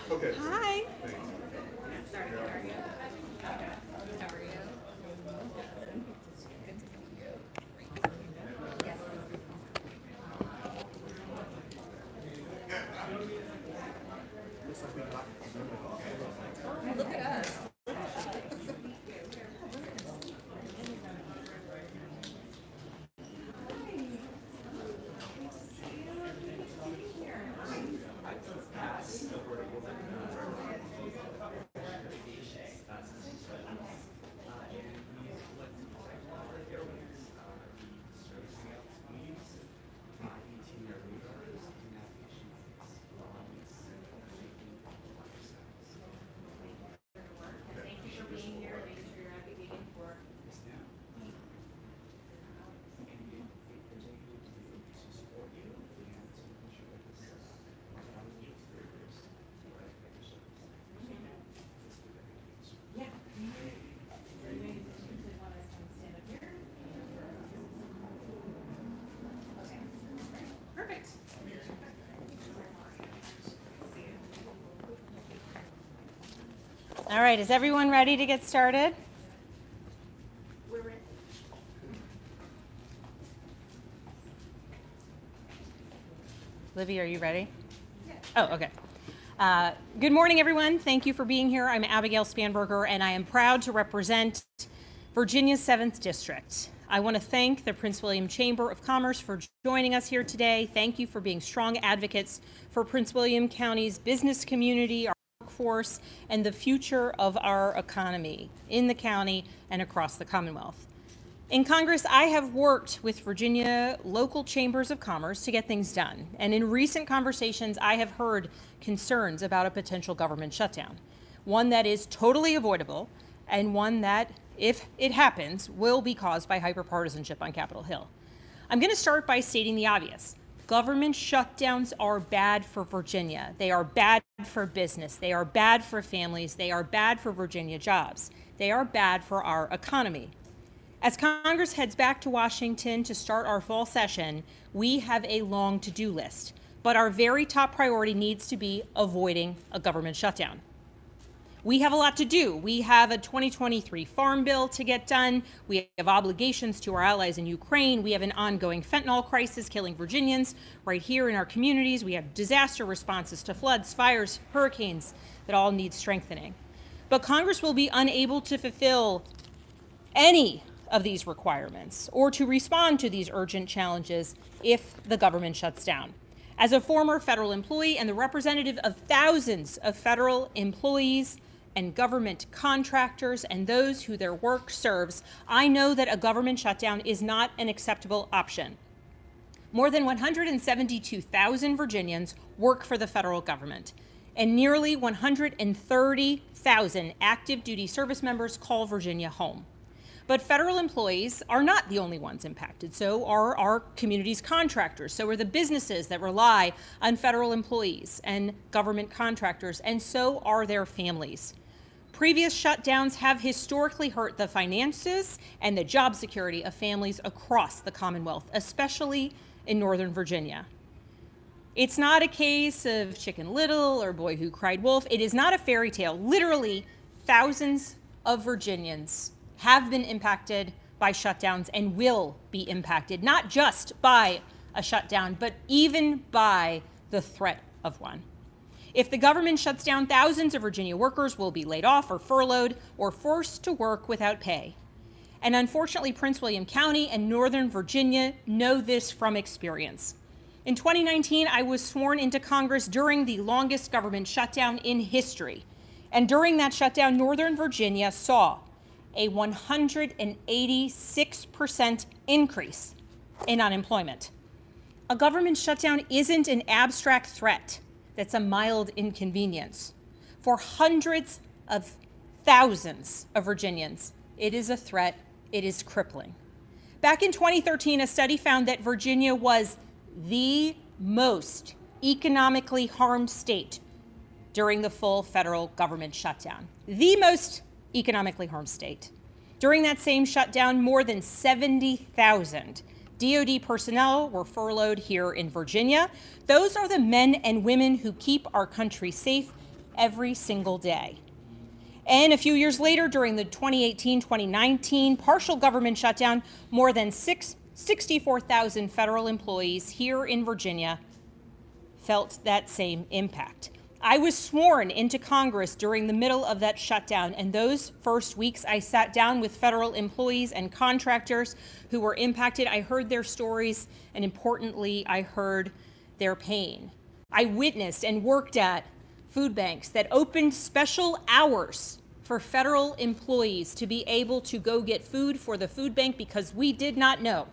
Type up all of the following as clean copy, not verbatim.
Okay. Hi. Look at us. Perfect. All right, is everyone ready to get started? We're ready. Libby, are you ready? Yes. Oh, okay. Good morning, everyone. Thank you for being here. I'm Abigail Spanberger, and I am proud to represent Virginia's 7th District. I want to thank the Prince William Chamber of Commerce for joining us here today. Thank you for being strong advocates for Prince William County's business community, our workforce, and the future of our economy in the county and across the Commonwealth. In Congress, I have worked with Virginia local chambers of commerce to get things done. And in recent conversations, I have heard concerns about a potential government shutdown, one that is totally avoidable and one that, if it happens, will be caused by hyperpartisanship on Capitol Hill. I'm going to start by stating the obvious. Government shutdowns are bad for Virginia. They are bad for business. They are bad for families. They are bad for Virginia jobs. They are bad for our economy. As Congress heads back to Washington to start our fall session, we have a long to-do list, but our very top priority needs to be avoiding a government shutdown. We have a lot to do. We have a 2023 Farm Bill to get done. We have obligations to our allies in Ukraine. We have an ongoing fentanyl crisis killing Virginians right here in our communities. We have disaster responses to floods, fires, hurricanes that all need strengthening. But Congress will be unable to fulfill any of these requirements or to respond to these urgent challenges if the government shuts down. As a former federal employee and the representative of thousands of federal employees and government contractors and those who their work serves, I know that a government shutdown is not an acceptable option. More than 172,000 Virginians work for the federal government, and nearly 130,000 active duty service members call Virginia home. But federal employees are not the only ones impacted. So are our community's contractors. So are the businesses that rely on federal employees and government contractors, and so are their families. Previous shutdowns have historically hurt the finances and the job security of families across the Commonwealth, especially in Northern Virginia. It's not a case of Chicken Little or Boy Who Cried Wolf. It is not a fairy tale. Literally, thousands of Virginians have been impacted by shutdowns and will be impacted, not just by a shutdown, but even by the threat of one. If the government shuts down, thousands of Virginia workers will be laid off or furloughed or forced to work without pay. And unfortunately, Prince William County and Northern Virginia know this from experience. In 2019, I was sworn into Congress during the longest government shutdown in history. And during that shutdown, Northern Virginia saw a 186% increase in unemployment. A government shutdown isn't an abstract threat that's a mild inconvenience. For hundreds of thousands of Virginians, it is a threat, it is crippling. Back in 2013, a study found that Virginia was the most economically harmed state during the full federal government shutdown. The most economically harmed state. During that same shutdown, more than 70,000 DoD personnel were furloughed here in Virginia. Those are the men and women who keep our country safe every single day. And a few years later, during the 2018-2019 partial government shutdown, more than 64,000 federal employees here in Virginia felt that same impact. I was sworn into Congress during the middle of that shutdown, and those first weeks I sat down with federal employees and contractors who were impacted. I heard their stories, and importantly, I heard their pain. I witnessed and worked at food banks that opened special hours for federal employees to be able to go get food for the food bank because we did not know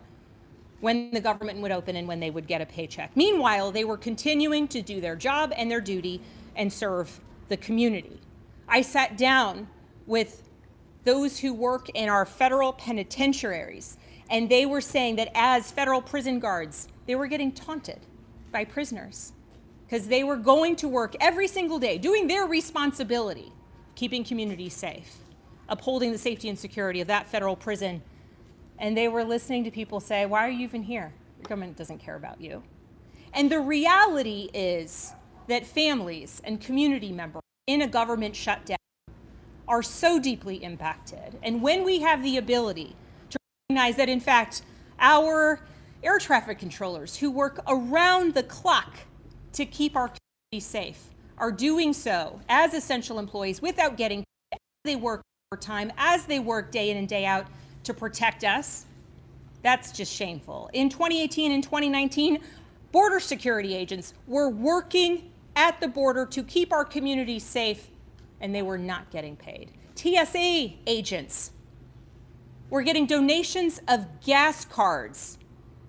when the government would open and when they would get a paycheck. Meanwhile, they were continuing to do their job and their duty and serve the community. I sat down with those who work in our federal penitentiaries, and they were saying that as federal prison guards, they were getting taunted by prisoners because they were going to work every single day, doing their responsibility, keeping communities safe, upholding the safety and security of that federal prison. And they were listening to people say, why are you even here? The government doesn't care about you. And the reality is that families and community members in a government shutdown are so deeply impacted. And when we have the ability to recognize that, in fact, our air traffic controllers who work around the clock to keep our community safe are doing so as essential employees without getting paid, as they work overtime, as they work day in and day out to protect us, that's just shameful. In 2018 and 2019, border security agents were working at the border to keep our communities safe, and they were not getting paid. TSA agents were getting donations of gas cards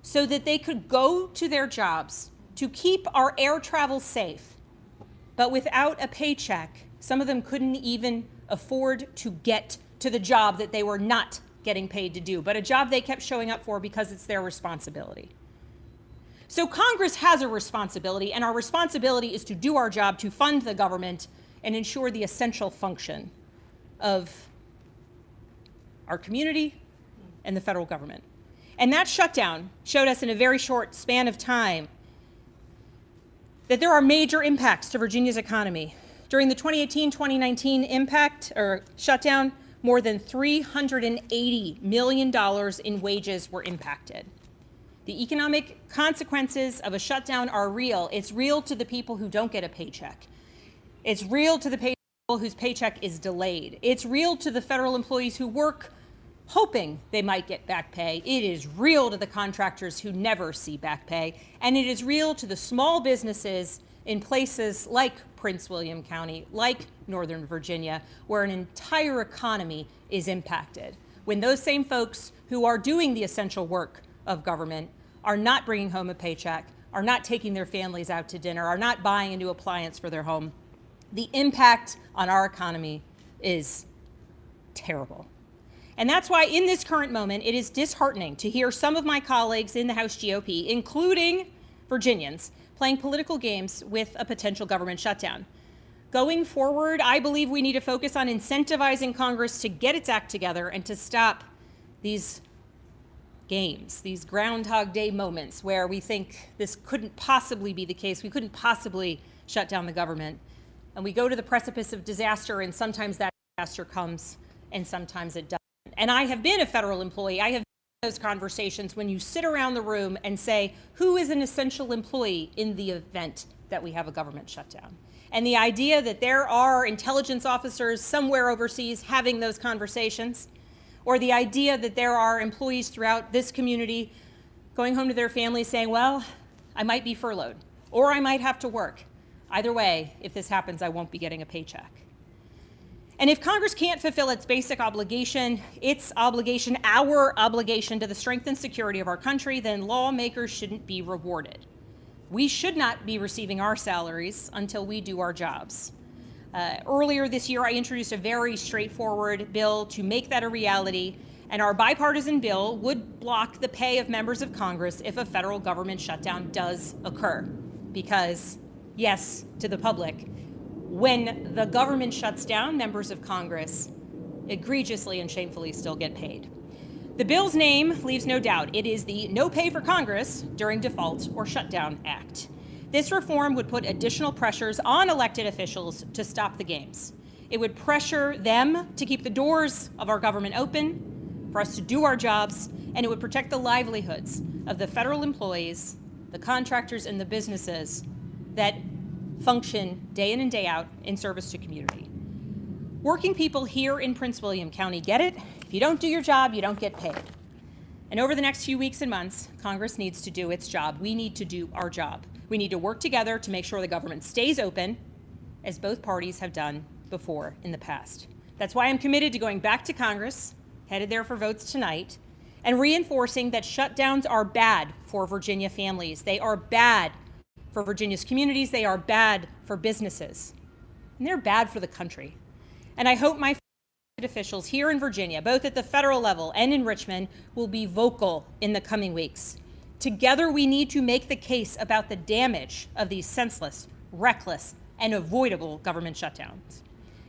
so that they could go to their jobs to keep our air travel safe. But without a paycheck, some of them couldn't even afford to get to the job that they were not getting paid to do, but a job they kept showing up for because it's their responsibility. So Congress has a responsibility, and our responsibility is to do our job to fund the government and ensure the essential function of our community and the federal government. And that shutdown showed us in a very short span of time that there are major impacts to Virginia's economy. During the 2018-2019 shutdown, more than $380 million in wages were impacted. The economic consequences of a shutdown are real. It's real to the people who don't get a paycheck. It's real to the people whose paycheck is delayed. It's real to the federal employees who work hoping they might get back pay. It is real to the contractors who never see back pay. And it is real to the small businesses in places like Prince William County, like Northern Virginia, where an entire economy is impacted. When those same folks who are doing the essential work of government are not bringing home a paycheck, are not taking their families out to dinner, are not buying a new appliance for their home, the impact on our economy is terrible. And that's why in this current moment, it is disheartening to hear some of my colleagues in the House GOP, including Virginians, playing political games with a potential government shutdown. Going forward, I believe we need to focus on incentivizing Congress to get its act together and to stop these games, these Groundhog Day moments where we think this couldn't possibly be the case, we couldn't possibly shut down the government. And we go to the precipice of disaster, and sometimes that disaster comes and sometimes it doesn't. And I have been a federal employee. I have been in those conversations when you sit around the room and say, who is an essential employee in the event that we have a government shutdown? And the idea that there are intelligence officers somewhere overseas having those conversations, or the idea that there are employees throughout this community going home to their families saying, well, I might be furloughed, or I might have to work. Either way, if this happens, I won't be getting a paycheck. And if Congress can't fulfill its basic obligation, our obligation to the strength and security of our country, then lawmakers shouldn't be rewarded. We should not be receiving our salaries until we do our jobs. Earlier this year, I introduced a very straightforward bill to make that a reality, and our bipartisan bill would block the pay of members of Congress if a federal government shutdown does occur. Because, yes, to the public, when the government shuts down, members of Congress egregiously and shamefully still get paid. The bill's name leaves no doubt. It is the No Pay for Congress During Default or Shutdown Act. This reform would put additional pressures on elected officials to stop the games. It would pressure them to keep the doors of our government open, for us to do our jobs, and it would protect the livelihoods of the federal employees, the contractors, and the businesses that function day in and day out in service to community. Working people here in Prince William County get it. If you don't do your job, you don't get paid. And over the next few weeks and months, Congress needs to do its job. We need to do our job. We need to work together to make sure the government stays open, as both parties have done before in the past. That's why I'm committed to going back to Congress, headed there for votes tonight, and reinforcing that shutdowns are bad for Virginia families. They are bad for Virginia's communities. They are bad for businesses. And they're bad for the country. And I hope my officials here in Virginia, both at the federal level and in Richmond, will be vocal in the coming weeks. Together, we need to make the case about the damage of these senseless, reckless, and avoidable government shutdowns.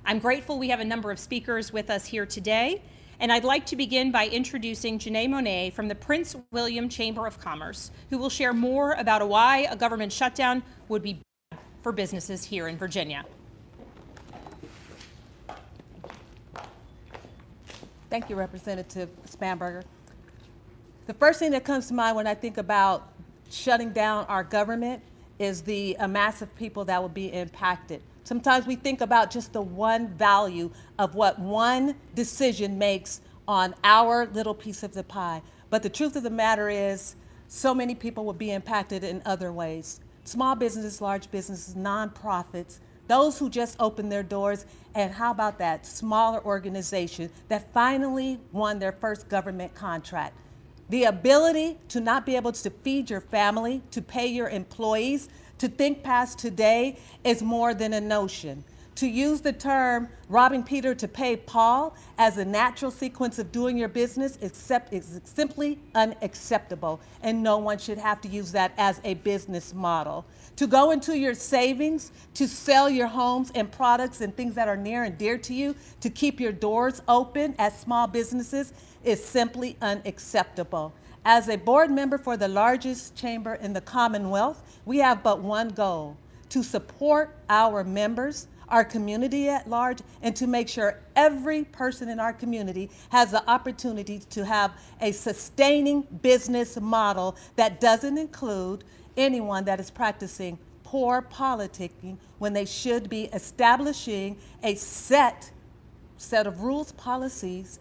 I'm grateful we have a number of speakers with us here today, and I'd like to begin by introducing Janae Monet from the Prince William Chamber of Commerce, who will share more about why a government shutdown would be bad for businesses here in Virginia. Thank you, Representative Spanberger. The first thing that comes to mind when I think about shutting down our government is the mass of people that will be impacted. Sometimes we think about just the one value of what one decision makes on our little piece of the pie. But the truth of the matter is, so many people will be impacted in other ways. Small businesses, large businesses, nonprofits, those who just opened their doors, and how about that smaller organization that finally won their first government contract. The ability to not be able to feed your family, to pay your employees, to think past today is more than a notion. To use the term robbing Peter to pay Paul as a natural sequence of doing your business is simply unacceptable, and no one should have to use that as a business model. To go into your savings, to sell your homes and products and things that are near and dear to you, to keep your doors open as small businesses is simply unacceptable. As a board member for the largest chamber in the Commonwealth, we have but one goal: to support our members, our community at large, and to make sure every person in our community has the opportunity to have a sustaining business model that doesn't include anyone that is practicing poor politicking when they should be establishing a set of rules, policies,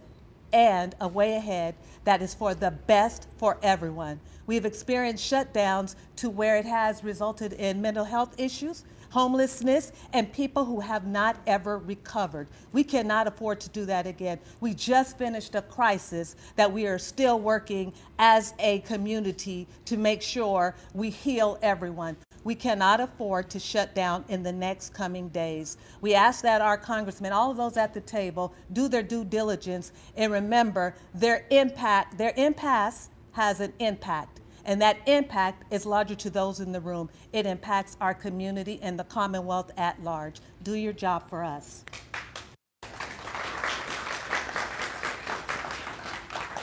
and a way ahead that is for the best for everyone. We've experienced shutdowns to where it has resulted in mental health issues, homelessness, and people who have not ever recovered. We cannot afford to do that again. We just finished a crisis that we are still working as a community to make sure we heal everyone. We cannot afford to shut down in the next coming days. We ask that our congressmen, all of those at the table, do their due diligence and remember their impasse has an impact. And that impact is larger to those in the room. It impacts our community and the Commonwealth at large. Do your job for us.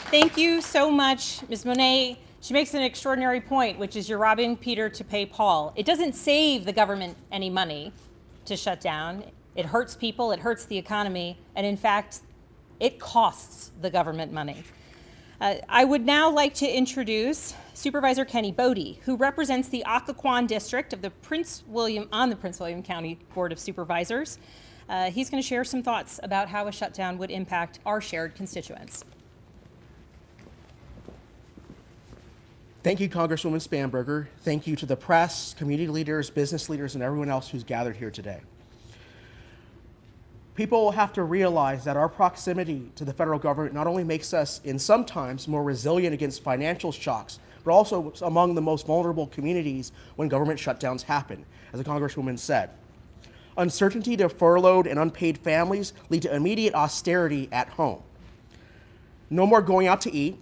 Thank you so much, Ms. Monet. She makes an extraordinary point, which is you're robbing Peter to pay Paul. It doesn't save the government any money to shut down. It hurts people, it hurts the economy, and in fact, it costs the government money. I would now like to introduce Supervisor Kenny Bodie, who represents the Occoquan District of the Prince William County Board of Supervisors. He's going to share some thoughts about how a shutdown would impact our shared constituents. Thank you, Congresswoman Spanberger. Thank you to the press, community leaders, business leaders, and everyone else who's gathered here today. People have to realize that our proximity to the federal government not only makes us, in sometimes, more resilient against financial shocks, but also among the most vulnerable communities when government shutdowns happen, as the Congresswoman said. Uncertainty to furloughed and unpaid families lead to immediate austerity at home. No more going out to eat,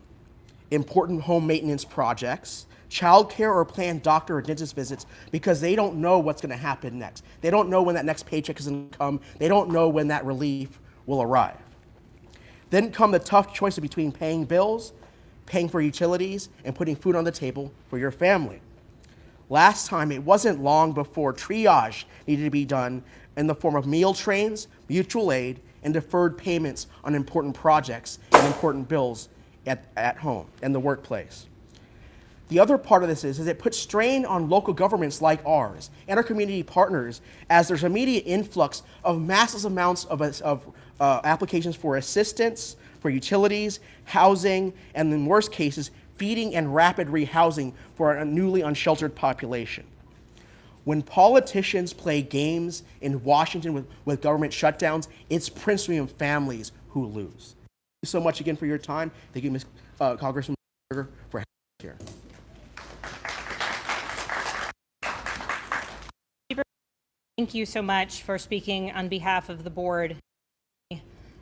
important home maintenance projects, childcare or planned doctor or dentist visits because they don't know what's going to happen next. They don't know when that next paycheck is going to come. They don't know when that relief will arrive. Then come the tough choices between paying bills, paying for utilities, and putting food on the table for your family. Last time, it wasn't long before triage needed to be done in the form of meal trains, mutual aid, and deferred payments on important projects and important bills at home and the workplace. The other part of this is it puts strain on local governments like ours and our community partners as there's immediate influx of massive amounts of applications for assistance, for utilities, housing, and in worst cases, feeding and rapid rehousing for a newly unsheltered population. When politicians play games in Washington with government shutdowns, it's Prince William families who lose. Thank you so much again for your time. Thank you, Ms. Congressman Spanberger, for having us here. Thank you so much for speaking on behalf of the board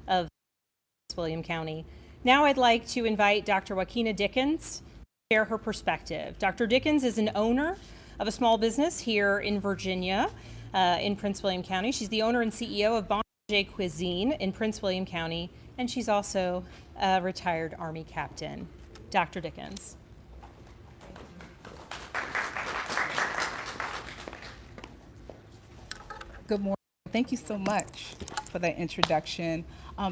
of Prince William County. Now I'd like to invite Dr. Joaquina Dickens to share her perspective. Dr. Dickens is an owner of a small business here in Virginia, in Prince William County. She's the owner and CEO of Bon Manger Cuisine in Prince William County, and she's also a retired Army captain. Dr. Dickens. Good morning. Thank you so much for that introduction.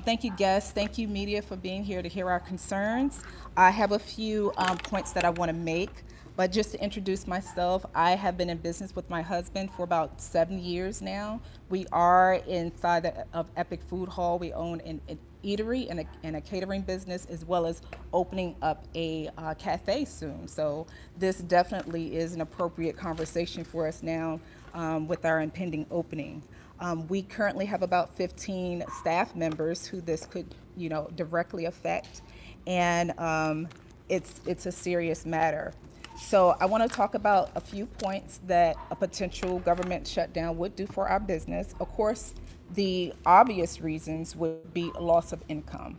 Thank you, guests. Thank you, media, for being here to hear our concerns. I have a few points that I want to make, but just to introduce myself, I have been in business with my husband for about 7 years now. We are inside of Epic Food Hall. We own an eatery and a catering business, as well as opening up a cafe soon. So this definitely is an appropriate conversation for us now with our impending opening. We currently have about 15 staff members who this could, directly affect, and it's a serious matter. So I want to talk about a few points that a potential government shutdown would do for our business. Of course, the obvious reasons would be a loss of income.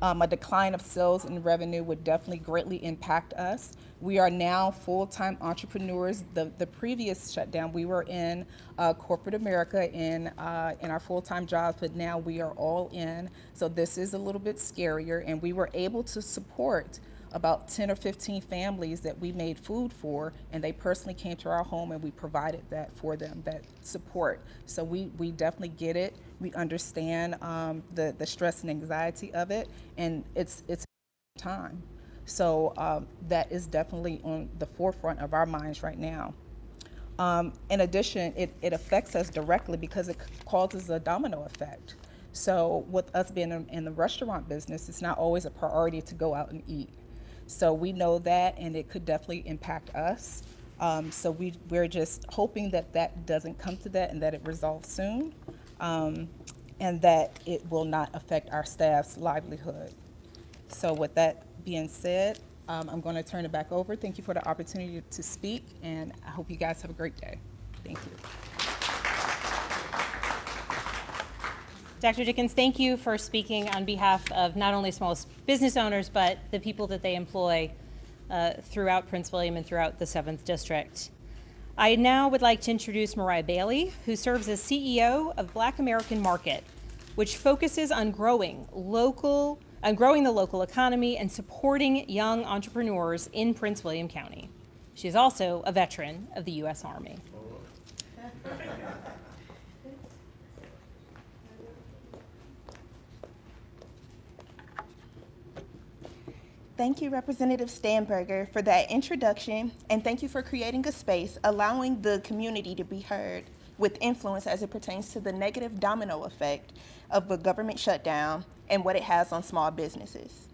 A decline of sales and revenue would definitely greatly impact us. We are now full-time entrepreneurs. The previous shutdown, we were in corporate America in our full-time jobs, but now we are all in. So this is a little bit scarier, and we were able to support about 10 or 15 families that we made food for, and they personally came to our home and we provided that for them, that support. So we definitely get it. We understand the stress and anxiety of it, and it's time. So that is definitely on the forefront of our minds right now. In addition, it affects us directly because it causes a domino effect. So with us being in the restaurant business, it's not always a priority to go out and eat. So we know that, and it could definitely impact us. So we're just hoping that that doesn't come to that and that it resolves soon, and that it will not affect our staff's livelihood. So with that being said, I'm going to turn it back over. Thank you for the opportunity to speak, and I hope you guys have a great day. Thank you. Dr. Dickens, thank you for speaking on behalf of not only small business owners, but the people that they employ throughout Prince William and throughout the 7th District. I now would like to introduce Mariah Bailey, who serves as CEO of Black American Market, which focuses on growing the local economy and supporting young entrepreneurs in Prince William County. She is also a veteran of the U.S. Army. Thank you, Representative Spanberger, for that introduction, and thank you for creating a space allowing the community to be heard with influence as it pertains to the negative domino effect of a government shutdown and what it has on small businesses.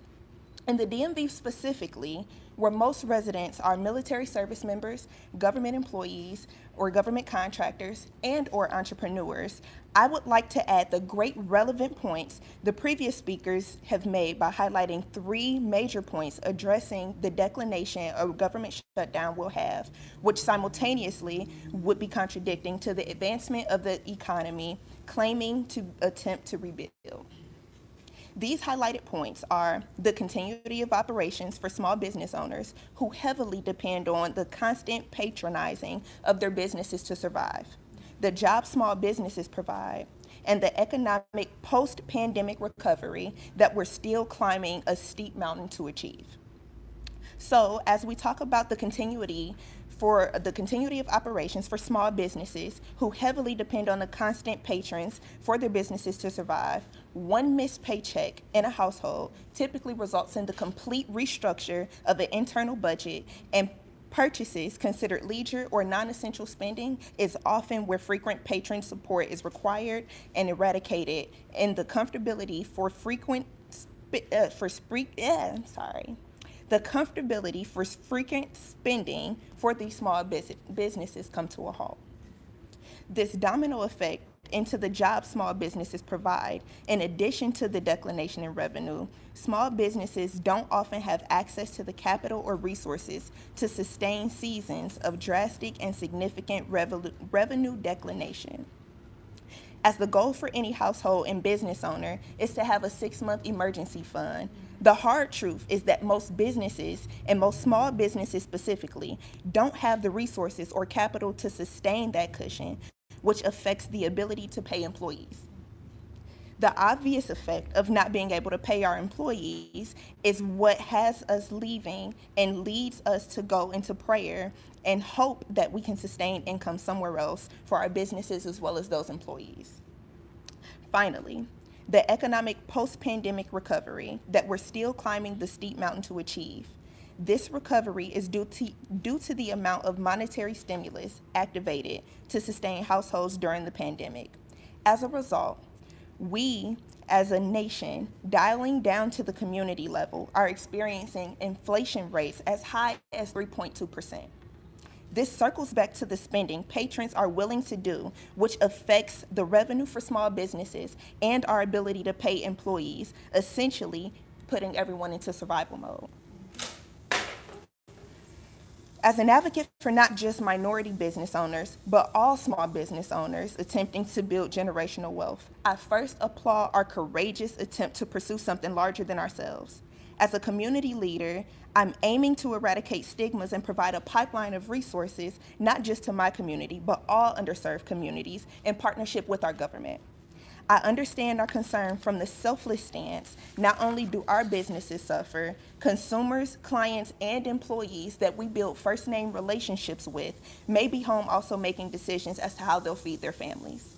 In the DMV specifically, where most residents are military service members, government employees, or government contractors, and or entrepreneurs, I would like to add the great relevant points the previous speakers have made by highlighting 3 major points addressing the declination a government shutdown will have, which simultaneously would be contradicting to the advancement of the economy, claiming to attempt to rebuild. These highlighted points are the continuity of operations for small business owners who heavily depend on the constant patronizing of their businesses to survive, the jobs small businesses provide, and the economic post-pandemic recovery that we're still climbing a steep mountain to achieve. So as we talk about the continuity for the continuity of operations for small businesses who heavily depend on the constant patrons for their businesses to survive. One missed paycheck in a household typically results in the complete restructure of an internal budget, and purchases considered leisure or non-essential spending is often where frequent patron support is required and eradicated, and the comfortability for frequent spending for these small businesses come to a halt. This domino effect into the jobs small businesses provide, in addition to the declination in revenue, small businesses don't often have access to the capital or resources to sustain seasons of drastic and significant revenue declination. As the goal for any household and business owner is to have a 6-month emergency fund, the hard truth is that most businesses, and most small businesses specifically, don't have the resources or capital to sustain that cushion, which affects the ability to pay employees. The obvious effect of not being able to pay our employees is what has us leaving and leads us to go into prayer and hope that we can sustain income somewhere else for our businesses as well as those employees. Finally, the economic post-pandemic recovery that we're still climbing the steep mountain to achieve. This recovery is due to the amount of monetary stimulus activated to sustain households during the pandemic. As a result, we, as a nation, dialing down to the community level, are experiencing inflation rates as high as 3.2%. This circles back to the spending patrons are willing to do, which affects the revenue for small businesses and our ability to pay employees, essentially putting everyone into survival mode. As an advocate for not just minority business owners, but all small business owners attempting to build generational wealth, I first applaud our courageous attempt to pursue something larger than ourselves. As a community leader, I'm aiming to eradicate stigmas and provide a pipeline of resources, not just to my community, but all underserved communities in partnership with our government. I understand our concern from the selfless stance. Not only do our businesses suffer, consumers, clients, and employees that we build first-name relationships with may be home also making decisions as to how they'll feed their families.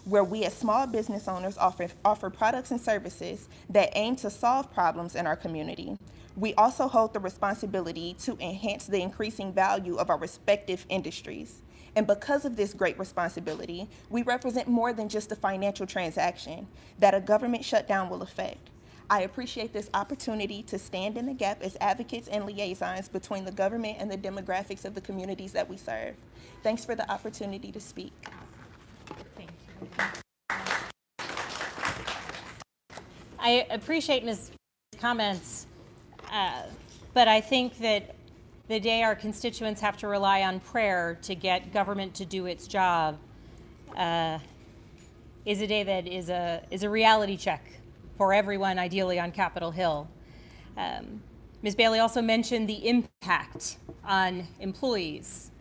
Where we as small business owners offer products and services that aim to solve problems in our community, we also hold the responsibility to enhance the increasing value of our respective industries. And because of this great responsibility, we represent more than just a financial transaction that a government shutdown will affect. I appreciate this opportunity to stand in the gap as advocates and liaisons between the government and the demographics of the communities that we serve. Thanks for the opportunity to speak. Thank you. I appreciate Ms. comments, but I think that the day our constituents have to rely on prayer to get government to do its job is a day that is a reality check for everyone, ideally on Capitol Hill. Ms. Bailey also mentioned the impact on employees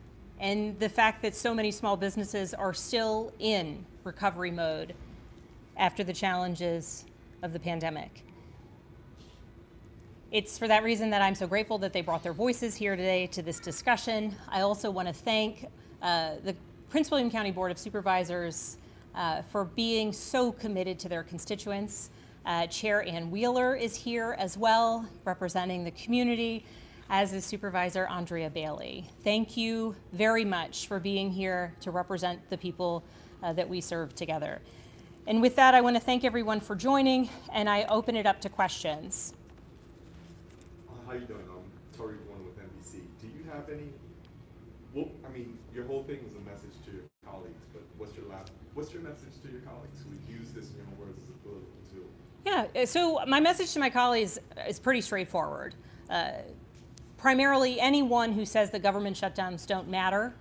and the fact that so many small businesses are still in recovery mode after the challenges of the pandemic. It's for that reason that I'm so grateful that they brought their voices here today to this discussion. I also want to thank the Prince William County Board of Supervisors for being so committed to their constituents. Chair Ann Wheeler is here as well, representing the community, as is Supervisor Andrea Bailey. Thank you very much for being here to represent the people that we serve together. And with that, I want to thank everyone for joining, and I open it up to questions. How you doing? Tori Warren with NBC. Do you have any? Well, I mean, your whole thing was a message to your colleagues, but what's your message to your colleagues who use this, in your own words, as a political tool? Yeah. So my message to my colleagues is pretty straightforward. Primarily, anyone who says the government shutdowns don't matter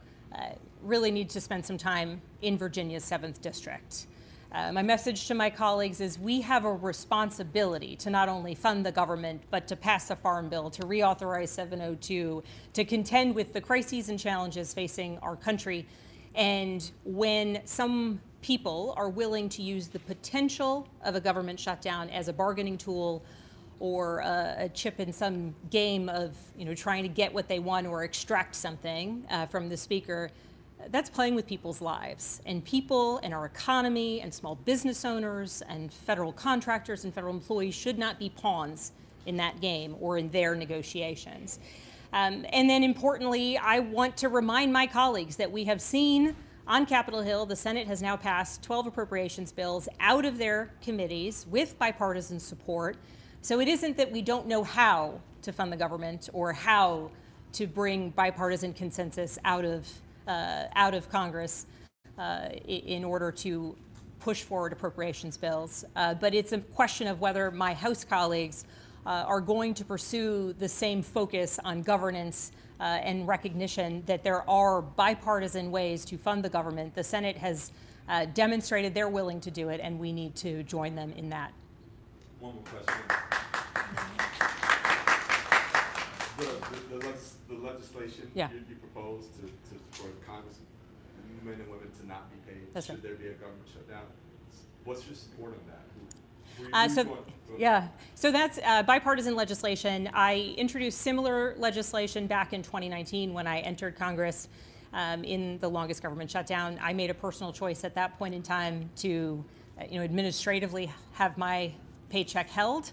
really needs to spend some time in Virginia's 7th District. My message to my colleagues is we have a responsibility to not only fund the government, but to pass a farm bill, to reauthorize 702, to contend with the crises and challenges facing our country. And when some people are willing to use the potential of a government shutdown as a bargaining tool or a chip in some game of trying to get what they want or extract something from the speaker. That's playing with people's lives, and people and our economy and small business owners and federal contractors and federal employees should not be pawns in that game or in their negotiations. And then importantly, I want to remind my colleagues that we have seen on Capitol Hill, the Senate has now passed 12 appropriations bills out of their committees with bipartisan support. So it isn't that we don't know how to fund the government or how to bring bipartisan consensus out of Congress in order to push forward appropriations bills. But it's a question of whether my House colleagues are going to pursue the same focus on governance and recognition that there are bipartisan ways to fund the government. The Senate has demonstrated they're willing to do it, and we need to join them in that. One more question. The legislation Yeah. you propose for Congressmen and women to not be paid, That's should right. there be a government shutdown? What's your support on that? So that's bipartisan legislation. I introduced similar legislation back in 2019 when I entered Congress in the longest government shutdown. I made a personal choice at that point in time to administratively have my paycheck held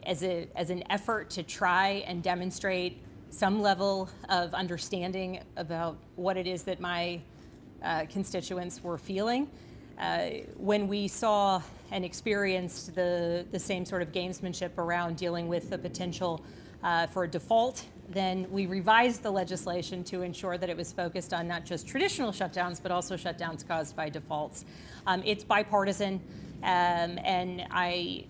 as an effort to try and demonstrate some level of understanding about what it is that my constituents were feeling. When we saw and experienced the same sort of gamesmanship around dealing with the potential for a default, then we revised the legislation to ensure that it was focused on not just traditional shutdowns, but also shutdowns caused by defaults. It's bipartisan, and I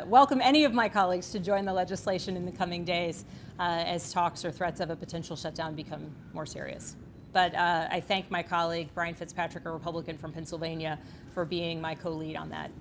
welcome any of my colleagues to join the legislation in the coming days as talks or threats of a potential shutdown become more serious. But I thank my colleague, Brian Fitzpatrick, a Republican from Pennsylvania, for being my co-lead on that.